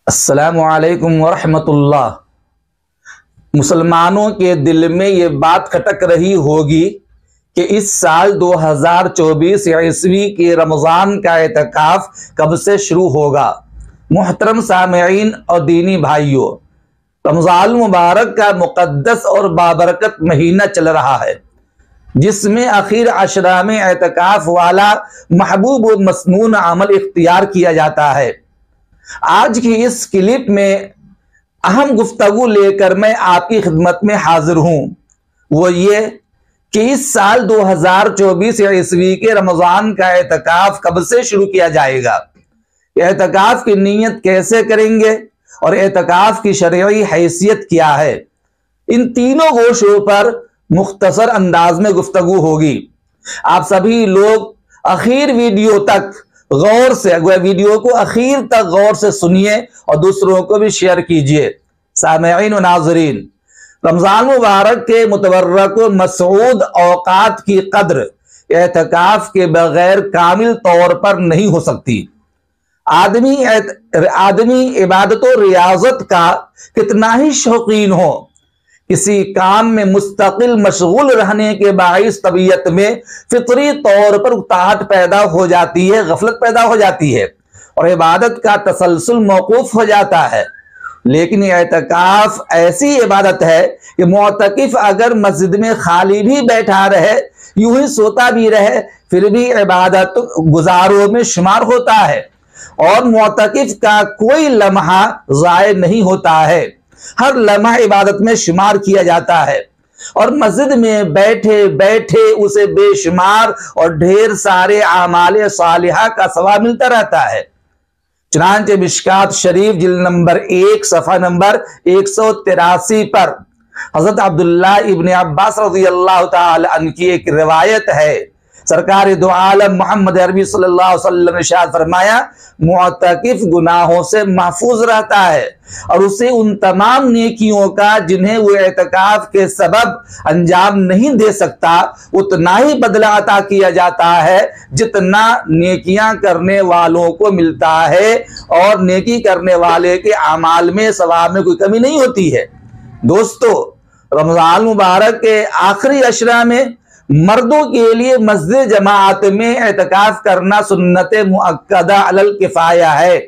अस्सलामुअलैकुम वरहमतुल्लाह। मुसलमानों के दिल में ये बात खटक रही होगी कि इस साल 2024 ईस्वी के रमज़ान का एतकाफ कब से शुरू होगा। मुहतरम सामईन और दीनी भाइयों, रमज़ान मुबारक का मुक़द्दस और बाबरकत महीना चल रहा है, जिसमें आखिर अशरा में एतकाफ वाला महबूब व मसनून अमल इख्तियार किया जाता है। आज की इस क्लिप में अहम गुफ्तगू लेकर मैं आपकी खिदमत में हाजिर हूं। वो ये कि इस साल 2024 ईस्वी के रमज़ान का एतकाफ कब से शुरू किया जाएगा, एतकाफ की नीयत कैसे करेंगे और एतकाफ की शरई हैसियत क्या है। इन तीनों गोशों पर मुख्तसर अंदाज में गुफ्तगू होगी। आप सभी लोग आखिर वीडियो तक गौर से, वीडियो को आखिर तक गौर से सुनिए और दूसरों को भी शेयर कीजिए। सामईन व नाज़रीन, रमज़ान मुबारक के मुतबर्रक व मसऊद औकात की कद्र एतकाफ के बगैर कामिल तौर पर नहीं हो सकती। आदमी इबादत और रियाजत का कितना ही शौकीन हो, किसी काम में मुस्तकिल मशगूल रहने के बाइस तबीयत में फितरी तौर पर उकताहट पैदा हो जाती है, गफलत पैदा हो जाती है और इबादत का तसलसल मौकूफ हो जाता है। लेकिन एतकाफ ऐसी इबादत है कि मुअतकिफ अगर मस्जिद में खाली भी बैठा रहे, यूं ही सोता भी रहे, फिर भी इबादत गुजारों में शुमार होता है और मुअतकिफ का कोई लम्हा ज़ाय नहीं होता है। हर लम्हा इबादत में शुमार किया जाता है और मस्जिद में बैठे बैठे उसे बेशुमार और ढेर सारे आमाले सालिहा का सवाब मिलता रहता है। चुनांचे मिशकात शरीफ जिल्द नंबर 1 सफ़ा नंबर 183 पर हजरत अब्दुल्लाह इब्न अब्बास रज़ियल्लाहु ताला अन्हु की एक रिवायत है। सरकार दो आलम मोहम्मद अरबी सल्लल्लाहु अलैहि वसल्लम ने इरशाद फरमाया, मुअतकिफ गुनाहों से महफूज रहता है और उसे उन तमाम नेकियों का जिन्हें वो एतकाफ के सबब अंजाम नहीं दे सकता, उतना ही बदला अता किया जाता है जितना नेकियां करने वालों को मिलता है और नेकी करने वाले के अमाल में सवाब में कोई कमी नहीं होती है। दोस्तों, रमज़ान मुबारक के आखिरी अशरा में मर्दों के लिए मस्जिद जमात में एतकाफ करना सुन्नत मुअक्कदा अलल किफाया है।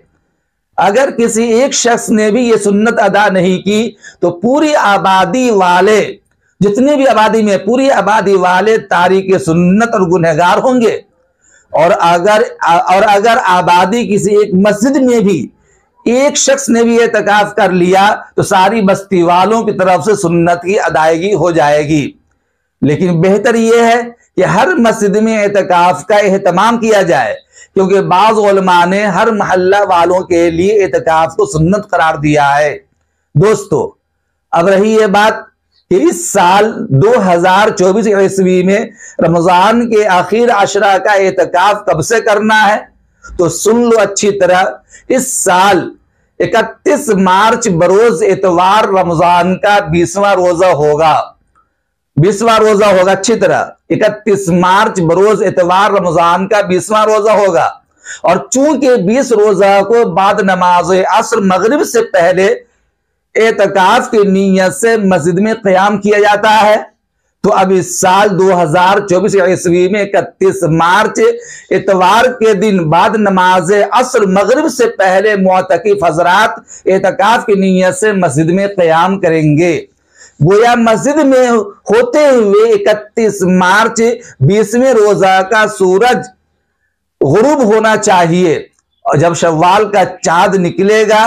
अगर किसी एक शख्स ने भी ये सुन्नत अदा नहीं की तो पूरी आबादी वाले, जितनी भी आबादी में पूरी आबादी वाले तारीक सुन्नत और गुनहगार होंगे। और अगर आबादी किसी एक मस्जिद में भी एक शख्स ने भी एतकाफ कर लिया तो सारी बस्ती वालों की तरफ से सुन्नत की अदायगी हो जाएगी। लेकिन बेहतर यह है कि हर मस्जिद में एतकाफ का एहतमाम किया जाए, क्योंकि बाज़ उलमा ने हर महल्ला वालों के लिए एतकाफ को सुन्नत करार दिया है। दोस्तों, अब रही यह बात कि इस साल 2024 ईस्वी में रमज़ान के आखिर अशरा का एतकाफ कब से करना है, तो सुन लो अच्छी तरह। इस साल 31 मार्च बरोज इतवार रमज़ान का 20वां रोजा होगा। 20वां रोजा होगा अच्छी तरह। 31 मार्च बरोज इतवार रमजान का 20वां रोजा होगा और चूंकि 20 रोजा को बाद नमाज असर मगरिब से पहले एतकाफ की नीयत से मस्जिद में क़याम किया जाता है, तो अब इस साल 2024 ईस्वी में 31 मार्च इतवार के दिन बाद नमाज असर मगरिब से पहले मुअतकिफ हजरात एतकाफ की नीयत से मस्जिद में क़याम करेंगे। गोया मस्जिद में होते हुए 31 मार्च 20वें रोजा का सूरज गुरूब होना चाहिए और जब शव्वाल का चांद निकलेगा,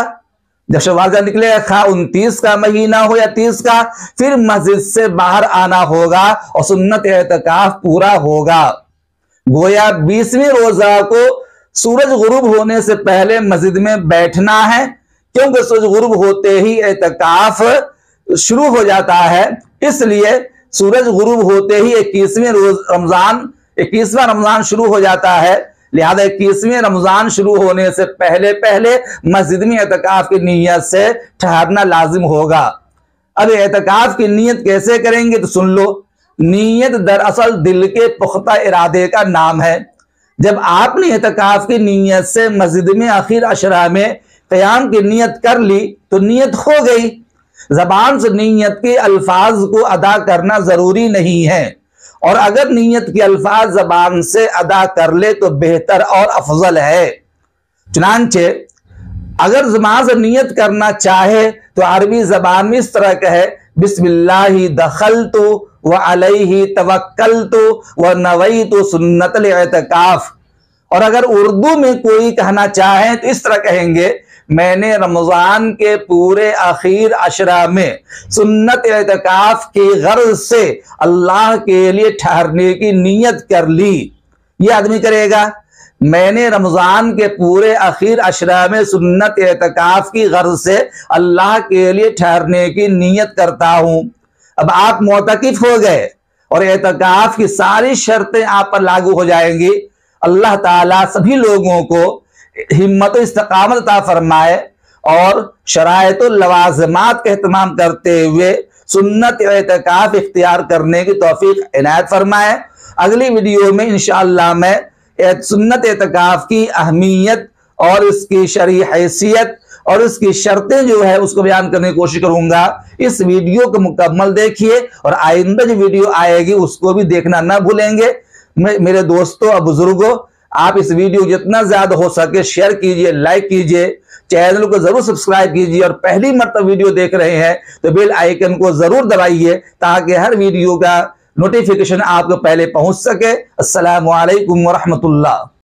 खा 29 का महीना हो या 30 का, फिर मस्जिद से बाहर आना होगा और सुन्नत एतकाफ पूरा होगा। गोया 20वें रोजा को सूरज गुरूब होने से पहले मस्जिद में बैठना है, क्योंकि सूरज गुरूब होते ही एतकाफ शुरू हो जाता है। इसलिए सूरज गुरूब होते ही 21वां रमजान शुरू हो जाता है। लिहाजा 21वें रमजान शुरू होने से पहले पहले मस्जिद में एतकाफ की नीयत से ठहरना लाजिम होगा। अब एतकाफ की नीयत कैसे करेंगे तो सुन लो। नीयत दरअसल दिल के पुख्ता इरादे का नाम है। जब आपने एतकाफ की नीयत से मस्जिद में आखिर अशरा में क़याम की नीयत कर ली तो नीयत हो गई। ज़बान से नीयत के अल्फाज को अदा करना ज़रूरी नहीं है, और अगर नीयत के अल्फाज ज़बान से अदा कर ले तो बेहतर और अफजल है। चुनांचे अगर ज़बान से नीयत करना चाहे तो अरबी ज़बान में इस तरह कहे, बिस्मिल्लाहि दखलतु व अलैहि तवक्कलतु व नवैतु सुन्नतल इत्काफ। और अगर उर्दू में कोई कहना चाहे तो इस तरह कहेंगे, मैंने रमजान के पूरे आखिर अशरा में सुन्नत इत्काफ की गर्ज से अल्लाह के लिए ठहरने की नीयत कर ली। ये आदमी करेगा, मैंने रमजान के पूरे आखिर अशरा में सुन्नत इत्काफ की गर्ज से अल्लाह के लिए ठहरने की नीयत करता हूं। अब आप मोतकिफ हो गए और इत्काफ की सारी शर्तें आप पर लागू हो जाएंगी। अल्लाह ताला सभी लोगों को हिम्मत और इस्तिकामत अता फरमाए और शराइत और लवाज़िमात का एहतमाम करते हुए सुन्नत इत्काफ इख्तियार करने की तौफीक इनायत फरमाए। अगली वीडियो में इंशाअल्लाह मैं सुन्नत इत्काफ की अहमियत और इसकी शरई हैसियत और इसकी शर्तें जो है उसको बयान करने की कोशिश करूंगा। इस वीडियो को मुकम्मल देखिए और आइंदा जो वीडियो आएगी उसको भी देखना ना भूलेंगे। मेरे दोस्तों और बुजुर्गों, आप इस वीडियो जितना ज्यादा हो सके शेयर कीजिए, लाइक कीजिए, चैनल को जरूर सब्सक्राइब कीजिए और पहली मर्तबा वीडियो देख रहे हैं तो बेल आइकन को जरूर दबाइए ताकि हर वीडियो का नोटिफिकेशन आपको पहले पहुंच सके। अस्सलामु अलैकुम व रहमतुल्लाह।